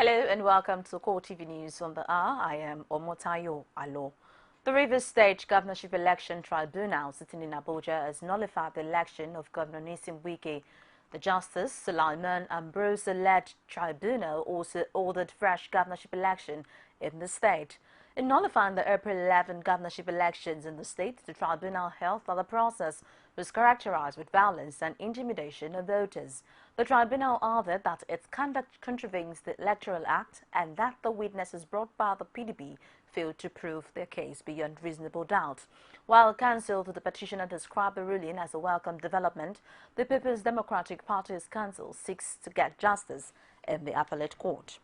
Hello and welcome to CoreTV News on the hour. I am Omotayo Alo. The Rivers State Governorship Election Tribunal sitting in Abuja has nullified the election of Governor Nyesom Wike. The Justice Sulaiman Ambrose-led tribunal also ordered fresh governorship election in the state. In nullifying the April 11 governorship elections in the state, the tribunal held that the process was characterized with violence and intimidation of voters. The tribunal argued that its conduct contravenes the Electoral Act and that the witnesses brought by the PDP failed to prove their case beyond reasonable doubt. While counsel to the petitioner described the ruling as a welcome development, the People's Democratic Party's counsel seeks to get justice in the appellate court.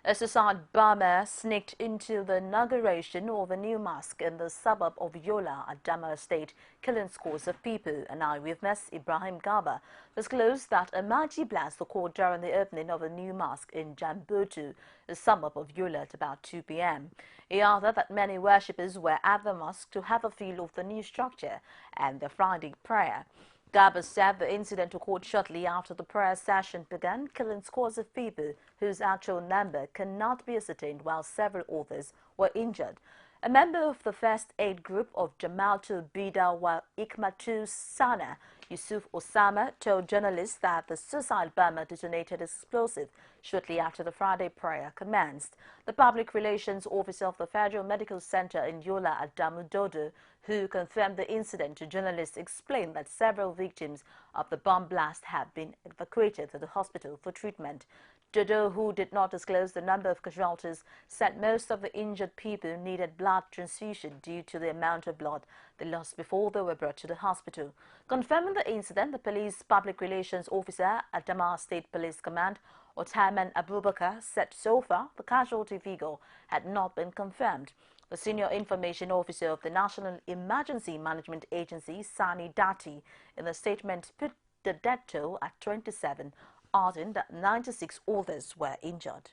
A suicide bomber sneaked into the inauguration of a new mosque in the suburb of Yola, Adama Estate, killing scores of people. An eyewitness, Ibrahim Garba, disclosed that a mighty blast occurred during the opening of a new mosque in Jambutu, a suburb of Yola, at about 2 p.m. He added that many worshippers were at the mosque to have a feel of the new structure and the Friday prayer. Garba said the incident occurred shortly after the prayer session began, killing scores of people whose actual number cannot be ascertained, while several others were injured. A member of the first aid group of Jamatul Bida wa Ikmatu Sana, Yusuf Osama, told journalists that the suicide bomber detonated explosive shortly after the Friday prayer commenced. The public relations officer of the Federal Medical Center in Yola, Adamu Dodo, who confirmed the incident to journalists, explained that several victims of the bomb blast have been evacuated to the hospital for treatment. Dodo, who did not disclose the number of casualties, said most of the injured people needed blood transfusion due to the amount of blood they lost before they were brought to the hospital. Confirming the incident, the police public relations officer at Adamawa State Police Command, Otaman Abubakar, said so far the casualty figure had not been confirmed. The senior information officer of the National Emergency Management Agency, Sani Dati, in a statement put the death toll at 27, adding that 96 others were injured.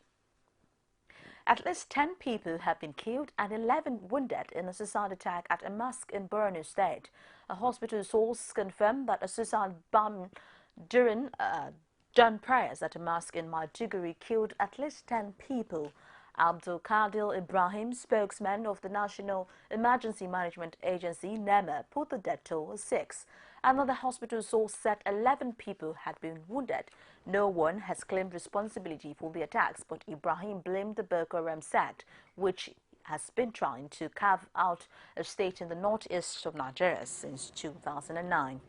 At least 10 people have been killed and 11 wounded in a suicide attack at a mosque in Borno State. A hospital source confirmed that a suicide bomb during John prayers at a mosque in Maiduguri killed at least 10 people. Abdul Kadir Ibrahim, spokesman of the National Emergency Management Agency, NEMA, put the death toll at 6. Another hospital source said 11 people had been wounded. No one has claimed responsibility for the attacks, but Ibrahim blamed the Boko Haram sect, which has been trying to carve out a state in the northeast of Nigeria since 2009.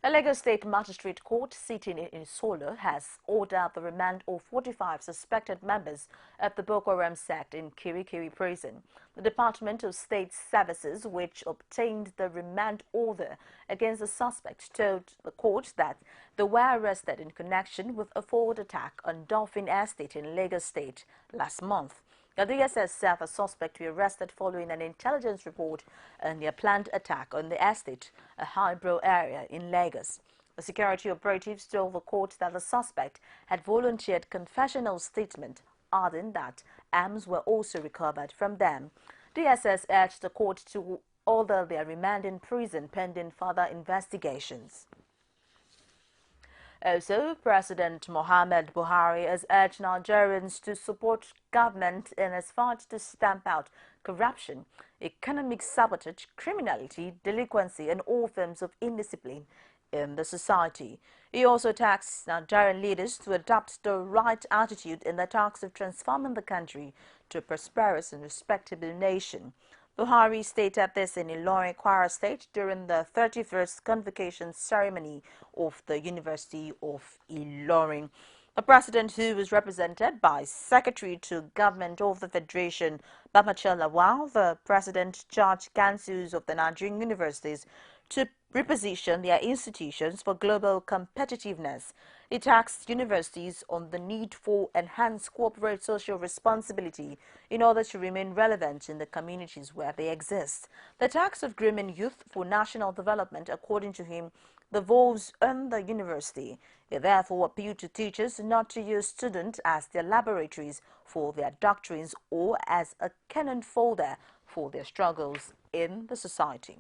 A Lagos State Magistrate Court sitting in Solo has ordered the remand of 45 suspected members of the Boko Haram sect in Kirikiri prison. The Department of State Services, which obtained the remand order against the suspects, told the court that they were arrested in connection with a forward attack on Dolphin Estate in Lagos State last month. The DSS said the suspect were arrested following an intelligence report on their planned attack on the estate, a highbrow area in Lagos. The security operatives told the court that the suspect had volunteered confessional statement, adding that arms were also recovered from them. DSS urged the court to order their remand in prison pending further investigations. Also, President Muhammad Buhari has urged Nigerians to support government in its fight to stamp out corruption, economic sabotage, criminality, delinquency, and all forms of indiscipline in the society. He also tasked Nigerian leaders to adopt the right attitude in the task of transforming the country to a prosperous and respectable nation. Buhari stated this in Ilorin, Kwara State during the 31st convocation ceremony of the University of Ilorin. The president, who was represented by Secretary to Government of the Federation, Babachir Lawal, the president charged councils of the Nigerian universities to reposition their institutions for global competitiveness. It tasked universities on the need for enhanced corporate social responsibility in order to remain relevant in the communities where they exist. The task of grooming youth for national development, according to him, devolves on the university. He therefore appealed to teachers not to use students as their laboratories for their doctrines or as a cannon fodder for their struggles in the society.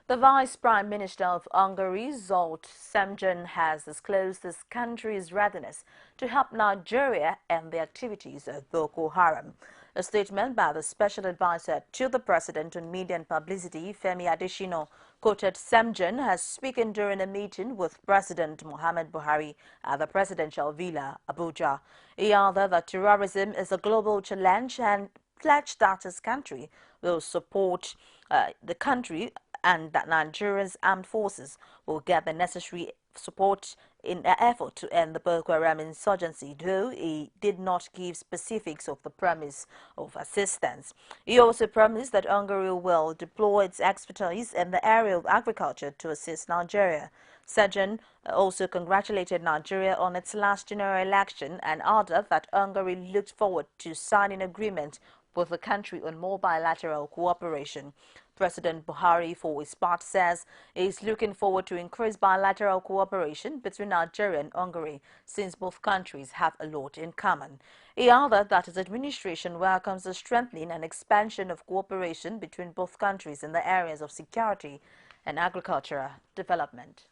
The Vice Prime Minister of Hungary, Zsolt Semjon, has disclosed his country's readiness to help Nigeria end the activities of Boko Haram. A statement by the Special Advisor to the President on Media and Publicity, Femi Adesina, quoted Semjon as speaking during a meeting with President Muhammad Buhari at the Presidential Villa, Abuja. He added that terrorism is a global challenge and pledged that his country will support the country and that Nigeria's armed forces will get the necessary support in their effort to end the Boko Haram insurgency, though he did not give specifics of the promise of assistance. He also promised that Hungary will deploy its expertise in the area of agriculture to assist Nigeria. Semjon also congratulated Nigeria on its last general election and added that Hungary looked forward to signing an agreement with the country on more bilateral cooperation. President Buhari, for his part, says he is looking forward to increased bilateral cooperation between Nigeria and Hungary, since both countries have a lot in common. He added that his administration welcomes the strengthening and expansion of cooperation between both countries in the areas of security and agricultural development.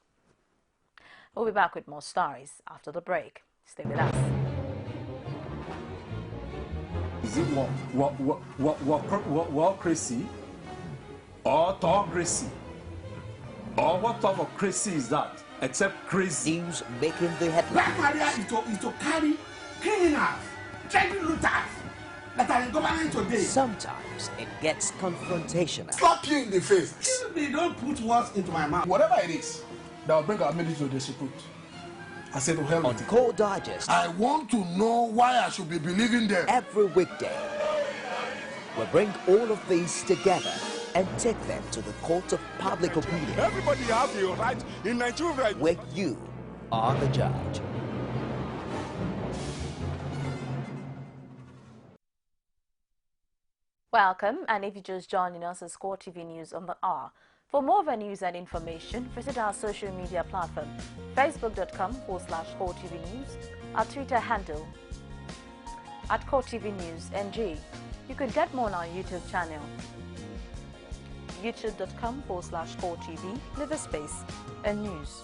We'll be back with more stories after the break. Stay with us. Is it crazy or autocracy? Or what type of crazy is that? Except crazy. News making the headlines. Black career is to carry criminals, treasure looters that are in government today. Sometimes it gets confrontational. Slap you in the face. They don't put words into my mouth. Whatever it is that will bring our military to disrepute, I said to hell On with it. Core Digest, I want to know why I should be believing them. every weekday, we bring all of these together and take them to the court of public opinion, Everybody has the right in Nigeria. where you are the judge. Welcome, and if you're just joining us, it's CoreTV News on the hour. For more of our news and information, visit our social media platform, facebook.com/CoreTV News, our Twitter handle @CoreTV News NG. You could get more on our YouTube channel, youtube.com/CoreTV, leave a space and news.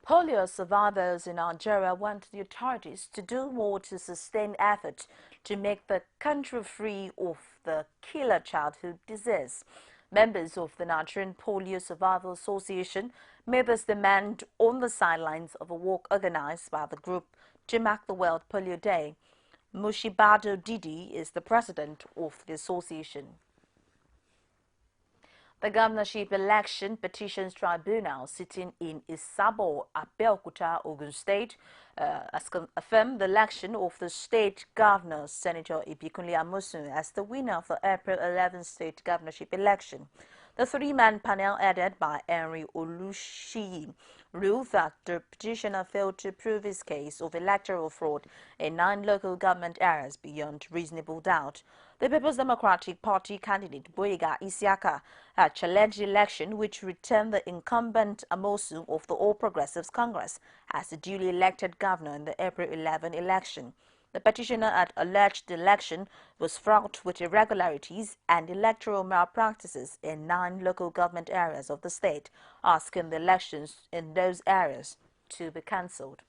Polio survivors in Nigeria want the authorities to do more to sustain efforts to make the country free of the killer childhood disease. Members of the Nigerian Polio Survival Association made this demand on the sidelines of a walk organized by the group to mark the World Polio Day. Mushibado Didi is the president of the association. The Governorship Election Petitions Tribunal sitting in Isabo, Abeokuta, Ogun State, has affirmed the election of the state governor, Senator Ibikunle Amosun, as the winner of the April 11th state governorship election. The three-man panel, headed by Henry Olushi, ruled that the petitioner failed to prove his case of electoral fraud in 9 local government areas beyond reasonable doubt. The People's Democratic Party candidate Boyega Isiaka had challenged the election, which returned the incumbent Amosu of the All Progressives Congress as the duly elected governor in the April 11 election. The petitioner had alleged the election was fraught with irregularities and electoral malpractices in 9 local government areas of the state, asking the elections in those areas to be cancelled.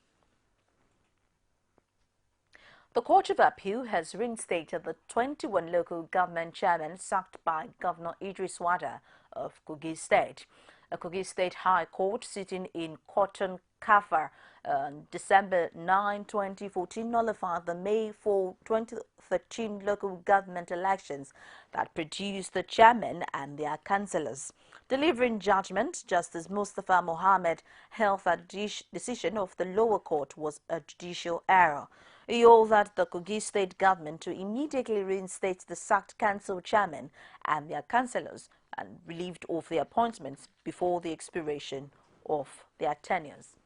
The Court of Appeal has reinstated the 21 local government chairmen sacked by Governor Idris Wada of Kogi State. A Kogi State High Court sitting in Cotton Kafar on December 9, 2014 nullified the May 4, 2013 local government elections that produced the chairmen and their councillors. Delivering judgment, Justice Mustafa Mohammed held that the decision of the lower court was a judicial error. He ordered the Kogi State government to immediately reinstate the sacked council chairmen and their councillors and relieved of their appointments before the expiration of their tenures.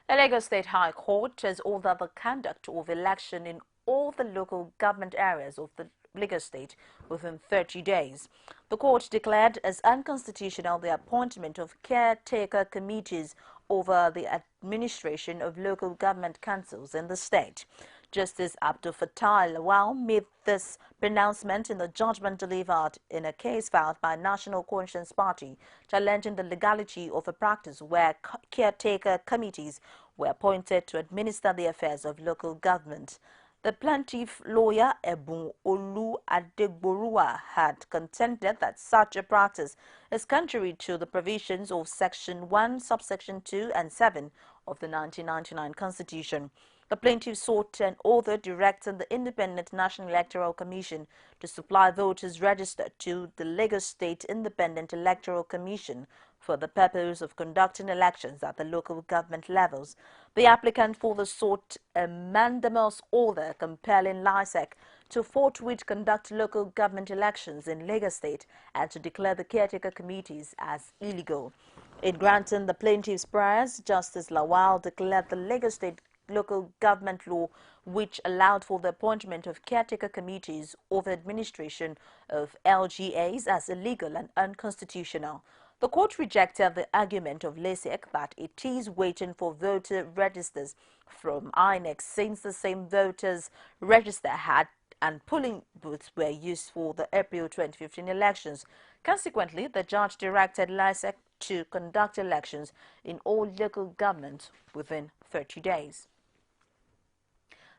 The Lagos State High Court has ordered the conduct of election in all the local government areas of the Lagos State within 30 days. The court declared as unconstitutional the appointment of caretaker committees over the administration of local government councils in the state. Justice Abdul Fattah Lawal made this pronouncement in the judgment delivered in a case filed by National Conscience Party challenging the legality of a practice where caretaker committees were appointed to administer the affairs of local government. The plaintiff lawyer Ebun Olu Adegborua had contended that such a practice is contrary to the provisions of Section 1, subsection 2 and 7 of the 1999 Constitution. The plaintiff sought an order directing the Independent National Electoral Commission to supply voters registered to the Lagos State Independent Electoral Commission for the purpose of conducting elections at the local government levels. The applicant further sought a mandamus order compelling LISEC to forthwith conduct local government elections in Lagos State and to declare the caretaker committees as illegal. In granting the plaintiff's prayers, Justice Lawal declared the Lagos State local government law, which allowed for the appointment of caretaker committees over administration of LGAs, as illegal and unconstitutional. The court rejected the argument of LISEC that it is waiting for voter registers from INEC since the same voters register had and polling booths were used for the April 2015 elections. Consequently, the judge directed LISEC to conduct elections in all local governments within 30 days.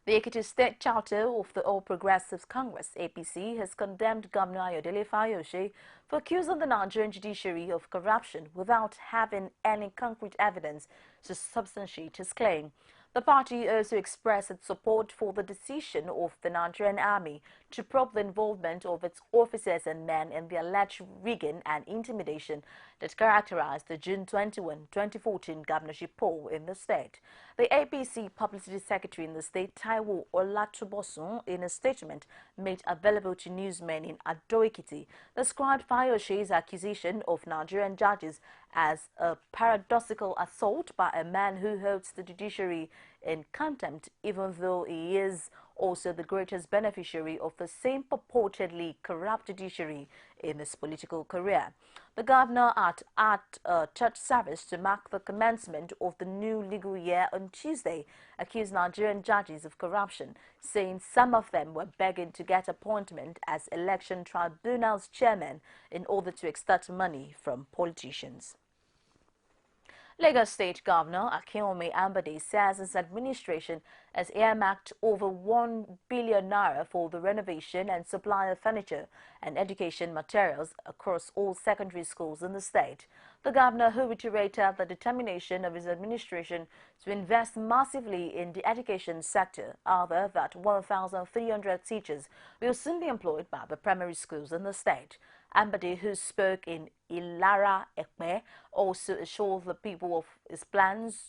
The Ekiti State Charter of the All Progressives Congress, APC, has condemned Governor Ayodele Fayose for accusing the Nigerian judiciary of corruption without having any concrete evidence to substantiate his claim. The party also expressed its support for the decision of the Nigerian Army to probe the involvement of its officers and men in the alleged rigging and intimidation that characterized the June 21, 2014 governorship poll in the state. The APC Publicity Secretary in the state, Taiwo Olatubosun, in a statement made available to newsmen in Ado-Ekiti, described Fayose's accusation of Nigerian judges as a paradoxical assault by a man who holds the judiciary in contempt, even though he is also the greatest beneficiary of the same purportedly corrupt judiciary in his political career. The governor, at a church service to mark the commencement of the new legal year on Tuesday, accused Nigerian judges of corruption, saying some of them were begging to get appointment as election tribunals chairmen in order to extort money from politicians. Lagos State Governor Akinwumi Ambode says his administration has earmarked over 1 billion naira for the renovation and supply of furniture and education materials across all secondary schools in the state. The governor, who reiterated the determination of his administration to invest massively in the education sector, added that 1,300 teachers will soon be employed by the primary schools in the state. Ambode, who spoke in Ilara Ekpe, also assured the people of his plans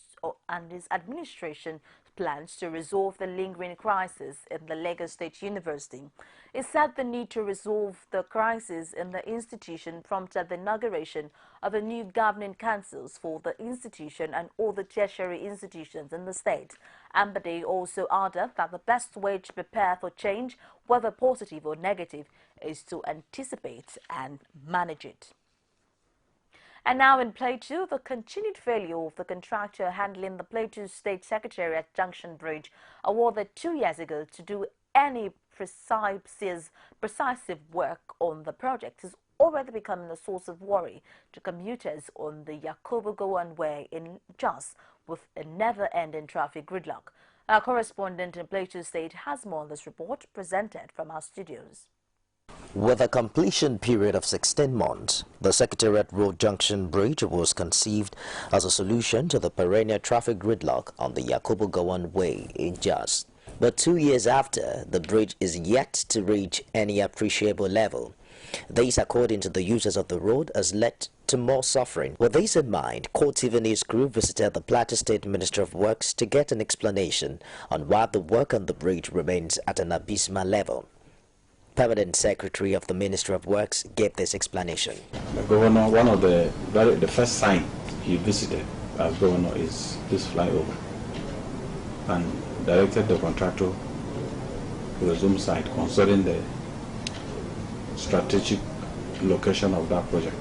and his administration plans to resolve the lingering crisis in the Lagos State University. He said the need to resolve the crisis in the institution prompted the inauguration of a new governing councils for the institution and all the tertiary institutions in the state. Ambode also added that the best way to prepare for change, whether positive or negative, is to anticipate and manage it. And now in Plateau, the continued failure of the contractor handling the Plateau State Secretariat Junction Bridge, awarded 2 years ago to do any precise work on the project, is already becoming a source of worry to commuters on the Yakubu Gowon Way in Jos, with a never-ending traffic gridlock. Our correspondent in Plateau State has more on this report, presented from our studios. With a completion period of 16 months, the Secretariat Road Junction Bridge was conceived as a solution to the perennial traffic gridlock on the Yakubu Gowon Way in Jos. But 2 years after, the bridge is yet to reach any appreciable level. This, according to the users of the road, has led to more suffering. With this in mind, CoreTV News crew visited the Plateau State Ministry of Works to get an explanation on why the work on the bridge remains at an abysmal level. Permanent Secretary of the Ministry of Works gave this explanation. The governor, one of the first sign he visited as governor is this flyover, and directed the contractor to resume site concerning the strategic location of that project.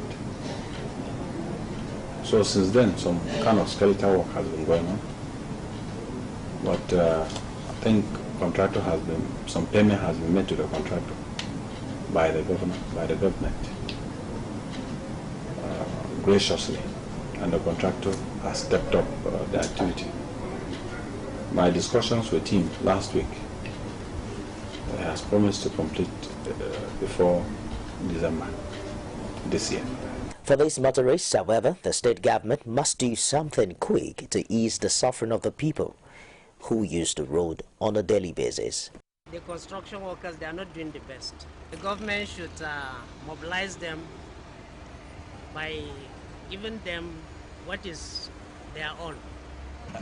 So since then, some kind of skeletal work has been going on, but I think contractor has been, some payment has been made to the contractor by the government, graciously, and the contractor has stepped up the activity. My discussions with him last week, he has promised to complete before December this year. For these motorists, however, the state government must do something quick to ease the suffering of the people who use the road on a daily basis. The construction workers, they are not doing the best. The government should mobilize them by giving them what is their own.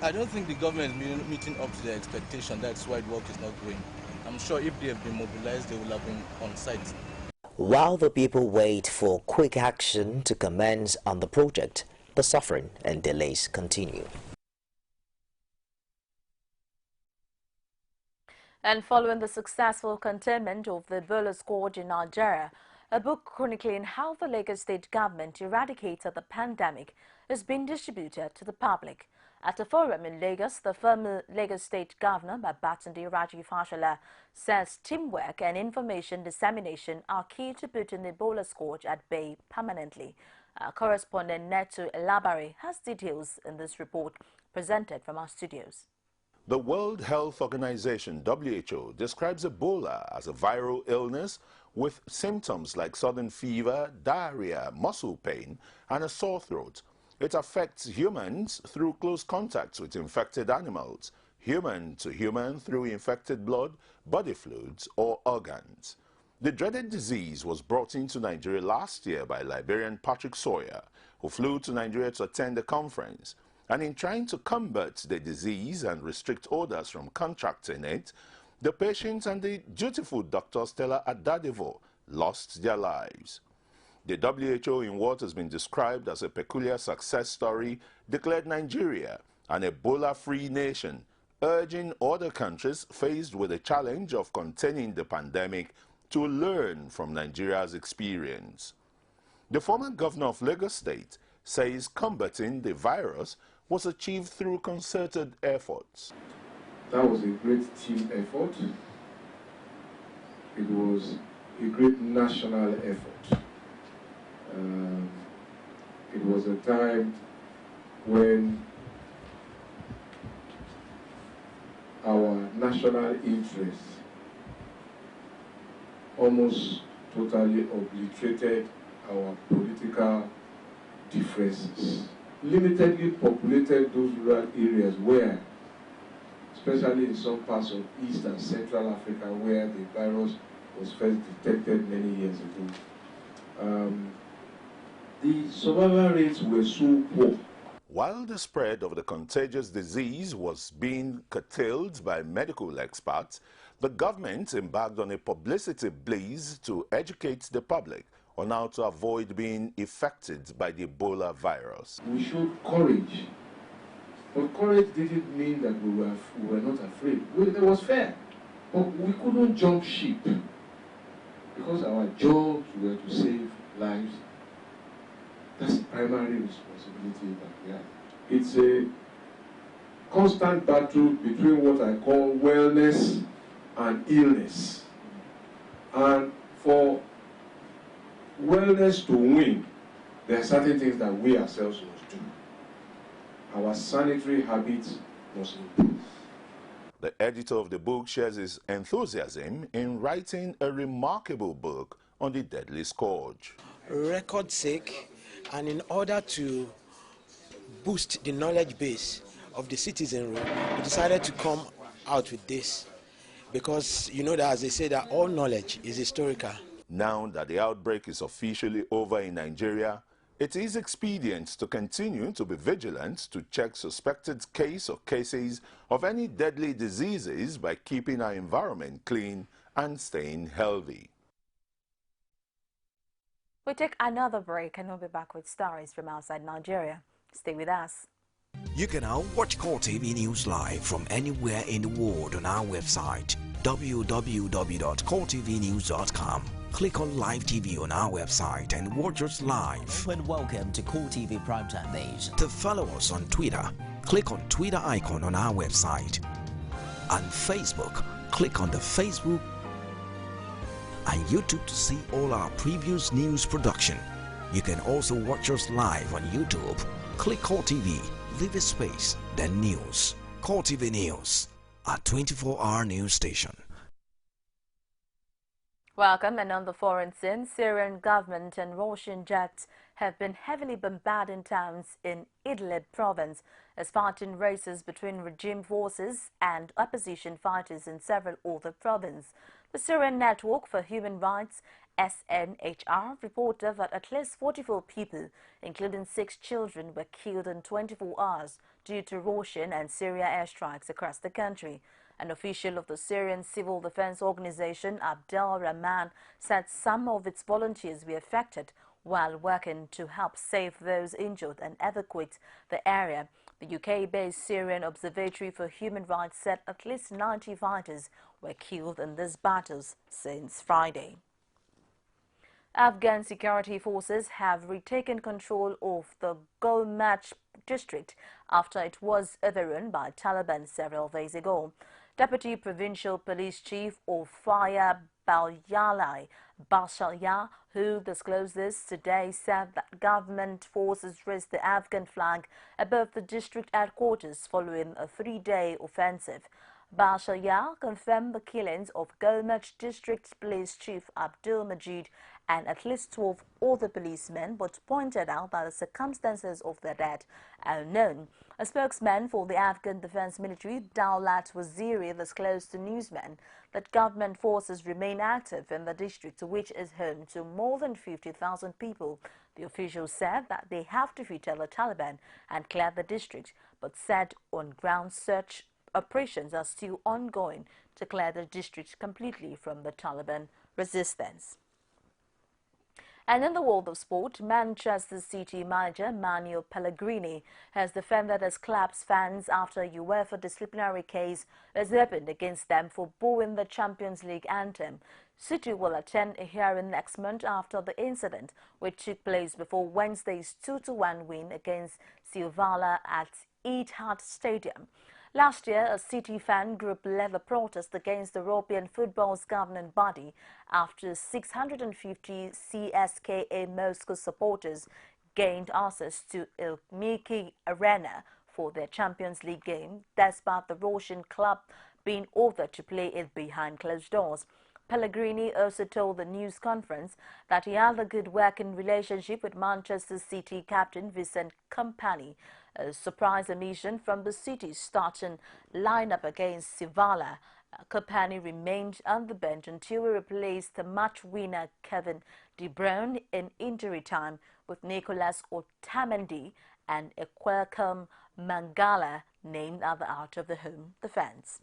I don't think the government is meeting up to their expectation. That's why the work is not going. I'm sure if they have been mobilized, they will have been on site. While the people wait for quick action to commence on the project, the suffering and delays continue. And following the successful containment of the Ebola scourge in Nigeria, a book chronicling how the Lagos state government eradicated the pandemic is being distributed to the public. At a forum in Lagos, the former Lagos State Governor, Babatunde Raji Fashola, says teamwork and information dissemination are key to putting the Ebola scourge at bay permanently. Our correspondent Neto Elabare has details in this report presented from our studios. The World Health Organization, WHO, describes Ebola as a viral illness with symptoms like sudden fever, diarrhea, muscle pain, and a sore throat. It affects humans through close contacts with infected animals, human to human through infected blood, body fluids, or organs. The dreaded disease was brought into Nigeria last year by Liberian Patrick Sawyer, who flew to Nigeria to attend the conference. And in trying to combat the disease and restrict others from contracting it, the patients and the dutiful Dr. Stella Adadevo lost their lives. The WHO, in what has been described as a peculiar success story, declared Nigeria an Ebola-free nation, urging other countries faced with the challenge of containing the pandemic to learn from Nigeria's experience. The former governor of Lagos State says combating the virus was achieved through concerted efforts. That was a great team effort. It was a great national effort. It was a time when our national interests almost totally obliterated our political differences. Limitedly populated those rural areas where, especially in some parts of East and Central Africa, where the virus was first detected many years ago. The survival rates were so poor. While the spread of the contagious disease was being curtailed by medical experts, the government embarked on a publicity blaze to educate the public on how to avoid being affected by the Ebola virus. We showed courage, but courage didn't mean that we were not afraid. It was fair, but we couldn't jump ship because our jobs were to save lives. That's the primary responsibility that we have. It's a constant battle between what I call wellness and illness. And for wellness to win, there are certain things that we ourselves must do. Our sanitary habits must improve. The editor of the book shares his enthusiasm in writing a remarkable book on the deadly scourge. Record's sake, and in order to boost the knowledge base of the citizenry, we decided to come out with this because you know that, as they say, that all knowledge is historical. Now that the outbreak is officially over in Nigeria, it is expedient to continue to be vigilant to check suspected case or cases of any deadly diseases by keeping our environment clean and staying healthy. We take another break and we'll be back with stories from outside Nigeria. Stay with us. You can now watch CoreTV News live from anywhere in the world on our website www.coretvnews.com. Click on Live TV on our website and watch us live. And welcome to CoreTV Primetime Days. To follow us on Twitter, click on Twitter icon on our website. On Facebook, Click on the Facebook and YouTube to see all our previous news production. You can also watch us live on YouTube. Click CoreTV, leave a space, then news. CoreTV News, a 24-hour news station. Welcome. And on the foreign scene, Syrian government and Russian jets have been heavily bombarding towns in Idlib province as fighting races between regime forces and opposition fighters in several other provinces. The Syrian Network for Human Rights, SNHR, reported that at least 44 people, including 6 children, were killed in 24 hours due to Russian and Syria airstrikes across the country. An official of the Syrian Civil Defense Organization, Abdel Rahman, said some of its volunteers were affected while working to help save those injured and evacuate the area. The UK-based Syrian Observatory for Human Rights said at least 90 fighters were killed in these battles since Friday. Afghan security forces have retaken control of the Gulmach district after it was overrun by Taliban several days ago. Deputy Provincial Police Chief of Fire Balshaya, who disclosed this today, said that government forces raised the Afghan flag above the district headquarters following a 3-day offensive. Balshaya confirmed the killings of Gulmach District Police Chief Abdul Majid and at least 12 other policemen, but pointed out that the circumstances of their death are unknown. A spokesman for the Afghan Defense Military, Dawlat Waziri, disclosed to newsmen that government forces remain active in the district, which is home to more than 50,000 people. The officials said that they have defeated the Taliban and cleared the district, but said on-ground search operations are still ongoing to clear the district completely from the Taliban resistance. And in the world of sport, Manchester City manager Manuel Pellegrini has defended his club's fans after a UEFA disciplinary case was opened against them for booing the Champions League anthem. City will attend a hearing next month after the incident, which took place before Wednesday's 2-1 win against Sevilla at Etihad Stadium. Last year, a City fan group led a protest against the European football's governing body after 650 CSKA Moscow supporters gained access to Ilmiki Arena for their Champions League game, despite the Russian club being ordered to play it behind closed doors. Pellegrini also told the news conference that he had a good working relationship with Manchester City captain Vincent Kompany. A surprise omission from the City's starting lineup against Sevilla. Kompany remained on the bench until he replaced the match winner Kevin De Bruyne in injury time with Nicolas Otamendi and Ekwekom Mangala named at the out of the home defense.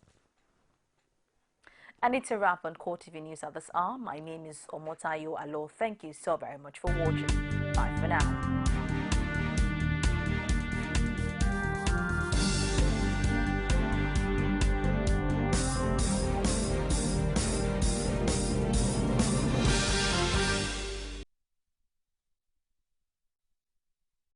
And it's a wrap on CoreTV News at this hour. My name is Omotayo Alo. Thank you so very much for watching. Bye for now.